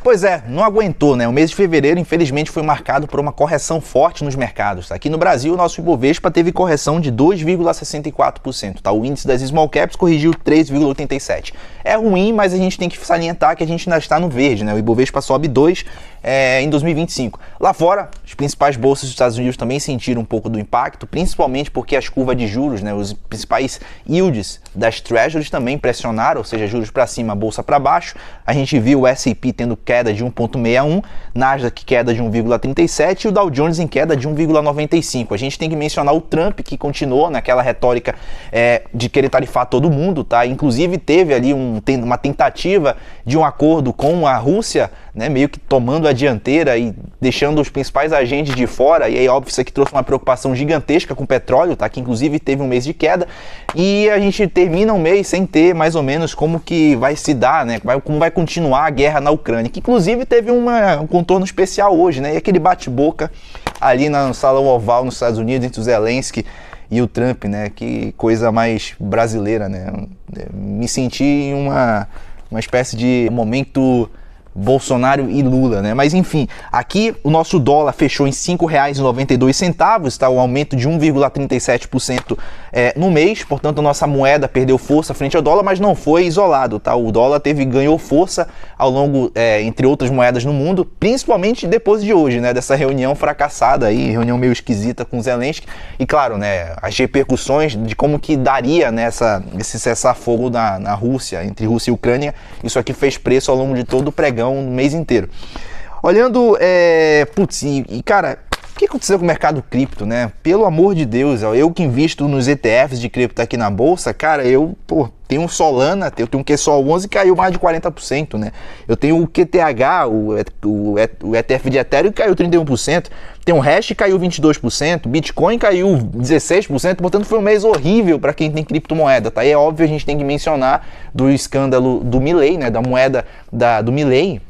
Pois é, não aguentou, né? O mês de fevereiro, infelizmente, foi marcado por uma correção forte nos mercados. Aqui no Brasil, o nosso Ibovespa teve correção de 2,64%, tá? O índice das small caps corrigiu 3,87%. É ruim, mas a gente tem que salientar que a gente ainda está no verde, né? O Ibovespa sobe 2% em 2025. Lá fora, as principais bolsas dos Estados Unidos também sentiram um pouco do impacto, principalmente porque as curvas de juros, né, os principais yields das treasuries também pressionaram, ou seja, juros para cima, bolsa para baixo. A gente viu o S&P tendo queda de 1,61, Nasdaq queda de 1,37 e o Dow Jones em queda de 1,95. A gente tem que mencionar o Trump, que continuou naquela retórica de querer tarifar todo mundo, tá? Inclusive teve ali uma tentativa de um acordo com a Rússia, né, meio que tomando a dianteira e deixando os principais agentes de fora, e aí óbvio isso aqui trouxe uma preocupação gigantesca com o petróleo, tá, que inclusive teve um mês de queda, e a gente termina um mês sem ter mais ou menos como que vai se dar, né, como vai continuar a guerra na Ucrânia, que inclusive teve um contorno especial hoje, né, e aquele bate-boca ali no Salão Oval nos Estados Unidos entre o Zelensky e o Trump, né, que coisa mais brasileira, né, me senti em uma espécie de momento Bolsonaro e Lula, né? Mas enfim, aqui o nosso dólar fechou em R$ 5,92, tá? Um aumento de 1,37% no mês, portanto a nossa moeda perdeu força frente ao dólar, mas não foi isolado, tá? O dólar ganhou força ao longo, entre outras moedas no mundo, principalmente depois de hoje, né? Dessa reunião fracassada aí, reunião meio esquisita com Zelensky, e claro, né? As repercussões de como que daria, né, esse cessar-fogo na Rússia, entre Rússia e Ucrânia, isso aqui fez preço ao longo de todo o pregão no mês inteiro. Olhando, cara, o que aconteceu com o mercado cripto, né? Pelo amor de Deus, eu que invisto nos ETFs de cripto aqui na bolsa, cara, eu tenho um Solana, eu tenho um QSOL 11 caiu mais de 40%, né? Eu tenho o QTH, o ETF de Ethereum caiu 31%, tem um Hash caiu 22%, Bitcoin caiu 16%, portanto foi um mês horrível para quem tem criptomoeda, tá? E é óbvio, a gente tem que mencionar do escândalo do Milei, né? Da moeda do Milei.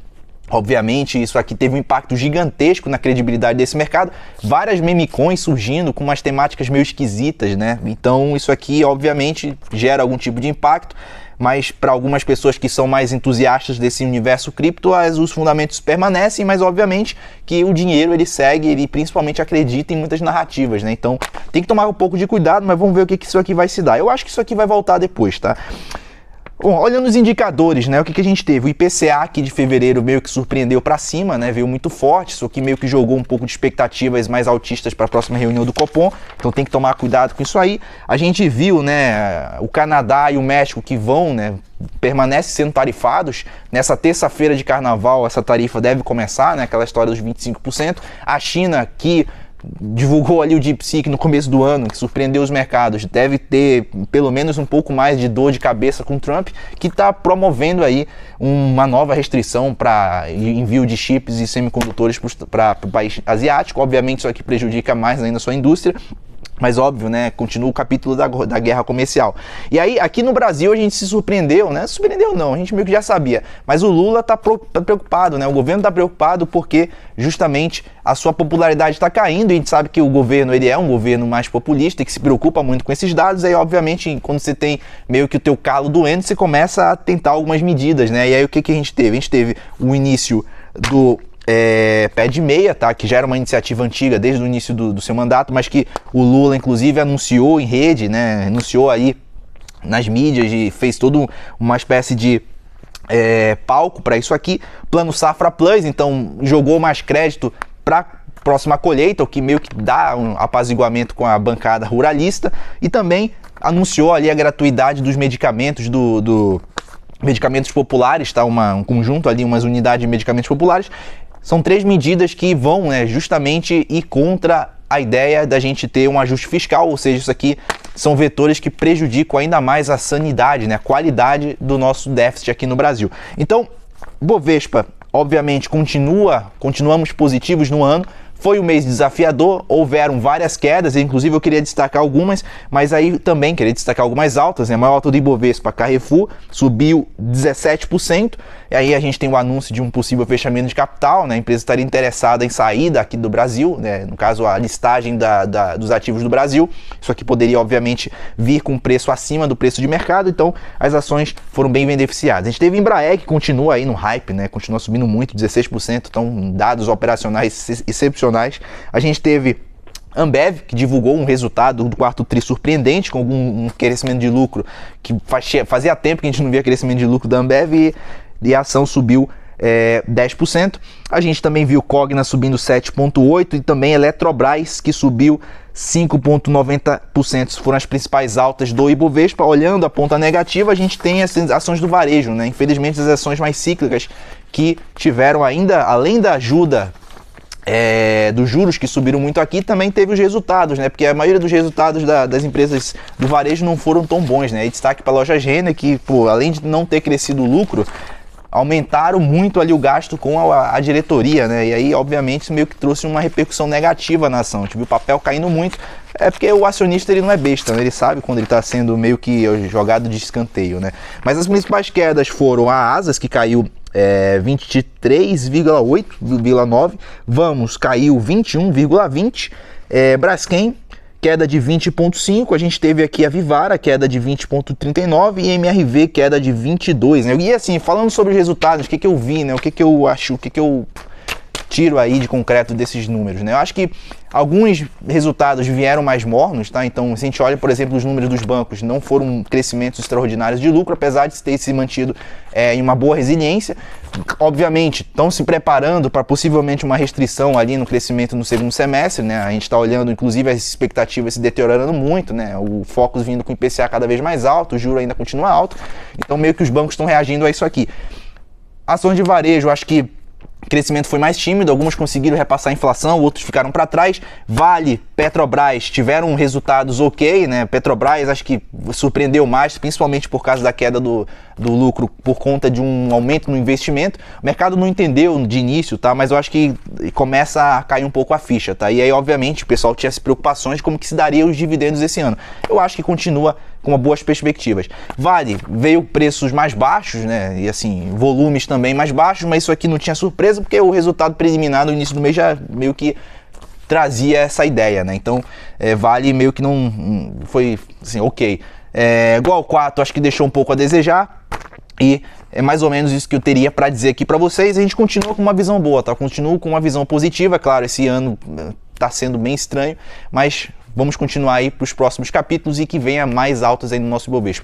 Obviamente, isso aqui teve um impacto gigantesco na credibilidade desse mercado. Várias memecoins surgindo com umas temáticas meio esquisitas, né? Então, isso aqui, obviamente, gera algum tipo de impacto. Mas para algumas pessoas que são mais entusiastas desse universo cripto, os fundamentos permanecem, mas obviamente que o dinheiro ele segue, ele principalmente acredita em muitas narrativas, né? Então, tem que tomar um pouco de cuidado, mas vamos ver o que isso aqui vai se dar. Eu acho que isso aqui vai voltar depois, tá? Bom, olhando os indicadores, né, o que a gente teve? O IPCA aqui de fevereiro meio que surpreendeu para cima, né, veio muito forte, isso aqui meio que jogou um pouco de expectativas mais altistas para a próxima reunião do Copom, então tem que tomar cuidado com isso aí. A gente viu, né, o Canadá e o México que vão, né, permanecem sendo tarifados. Nessa terça-feira de carnaval essa tarifa deve começar, né, aquela história dos 25%. A China, que divulgou ali o DeepSeek no começo do ano, que surpreendeu os mercados, deve ter pelo menos um pouco mais de dor de cabeça com o Trump, que está promovendo aí uma nova restrição para envio de chips e semicondutores para o país asiático. Obviamente isso aqui prejudica mais ainda a sua indústria, mas óbvio, né, continua o capítulo da guerra comercial. E aí, aqui no Brasil, a gente se surpreendeu, né? Surpreendeu não, a gente meio que já sabia. Mas o Lula tá preocupado, né? O governo tá preocupado porque, justamente, a sua popularidade está caindo. E a gente sabe que o governo, ele é um governo mais populista e que se preocupa muito com esses dados. Aí, obviamente, quando você tem meio que o teu calo doendo, você começa a tentar algumas medidas, né? E aí, o que a gente teve? A gente teve o início do pé de meia, tá? Que já era uma iniciativa antiga desde o início do seu mandato, mas que o Lula, inclusive, anunciou em rede, né? Anunciou aí nas mídias e fez toda uma espécie de palco para isso aqui. Plano Safra Plus, então jogou mais crédito para próxima colheita, o que meio que dá um apaziguamento com a bancada ruralista, e também anunciou ali a gratuidade dos medicamentos medicamentos populares, tá? Um conjunto ali, umas unidades de medicamentos populares. São 3 medidas que vão, né, justamente ir contra a ideia da gente ter um ajuste fiscal, ou seja, isso aqui são vetores que prejudicam ainda mais a sanidade, né, a qualidade do nosso déficit aqui no Brasil. Então, Bovespa, obviamente, continuamos positivos no ano, Foi um mês desafiador, houveram várias quedas, inclusive eu queria destacar algumas, mas aí também queria destacar algumas altas, né? A maior alta do Ibovespa, Carrefour, subiu 17%, e aí a gente tem o anúncio de um possível fechamento de capital, né? A empresa estaria interessada em sair daqui do Brasil, né? No caso a listagem dos ativos do Brasil, isso aqui poderia obviamente vir com um preço acima do preço de mercado, então as ações foram bem beneficiadas. A gente teve Embraer, que continua aí no hype, né? Continua subindo muito, 16%, então dados operacionais excepcionais. A gente teve Ambev, que divulgou um resultado do quarto tri surpreendente, com algum crescimento de lucro, que fazia tempo que a gente não via crescimento de lucro da Ambev, e a ação subiu 10%. A gente também viu Cogna subindo 7,8% e também Eletrobras, que subiu 5,90%. Foram as principais altas do Ibovespa. Olhando a ponta negativa, a gente tem as ações do varejo, né? Infelizmente, as ações mais cíclicas que tiveram ainda, além da ajuda dos juros que subiram muito aqui, também teve os resultados, né? Porque a maioria dos resultados das empresas do varejo não foram tão bons, né? E destaque para a loja Renner, que, além de não ter crescido o lucro, aumentaram muito ali o gasto com a diretoria, né? E aí, obviamente, isso meio que trouxe uma repercussão negativa na ação. A gente viu o papel caindo muito. É porque o acionista ele não é besta, né? Ele sabe quando ele está sendo meio que jogado de escanteio, né? Mas as principais quedas foram a Asas, que caiu 23,8,9, Vamos caiu 21,20, Braskem queda de 20,5, a gente teve aqui a Vivara, queda de 20,39 e MRV queda de 22, né? E assim, falando sobre os resultados, o que eu vi, né? O que eu acho, o que eu tiro aí de concreto desses números, né? Eu acho que alguns resultados vieram mais mornos, tá? Então, se a gente olha, por exemplo, os números dos bancos, não foram crescimentos extraordinários de lucro, apesar de ter se mantido em uma boa resiliência. Obviamente, estão se preparando para possivelmente uma restrição ali no crescimento no segundo semestre, né? A gente está olhando, inclusive, as expectativas se deteriorando muito, né? O Focus vindo com o IPCA cada vez mais alto, o juro ainda continua alto, então meio que os bancos estão reagindo a isso aqui. Ações de varejo, acho que o crescimento foi mais tímido, alguns conseguiram repassar a inflação, outros ficaram para trás. Vale, Petrobras tiveram resultados ok, né? Petrobras acho que surpreendeu mais, principalmente por causa da queda do lucro, por conta de um aumento no investimento. O mercado não entendeu de início, tá? Mas eu acho que começa a cair um pouco a ficha, tá? E aí, obviamente, o pessoal tinha as preocupações de como que se daria os dividendos esse ano. Eu acho que continua com boas perspectivas. Vale, veio preços mais baixos, né? E assim, volumes também mais baixos, mas isso aqui não tinha surpresa, porque o resultado preliminar no início do mês já meio que trazia essa ideia, né? Então, Vale meio que não foi assim, ok. Igual 4, acho que deixou um pouco a desejar. E é mais ou menos isso que eu teria para dizer aqui para vocês. A gente continua com uma visão boa, tá? Continua com uma visão positiva. Claro, esse ano tá sendo bem estranho, mas vamos continuar aí para os próximos capítulos e que venha mais altas aí no nosso Ibovespa.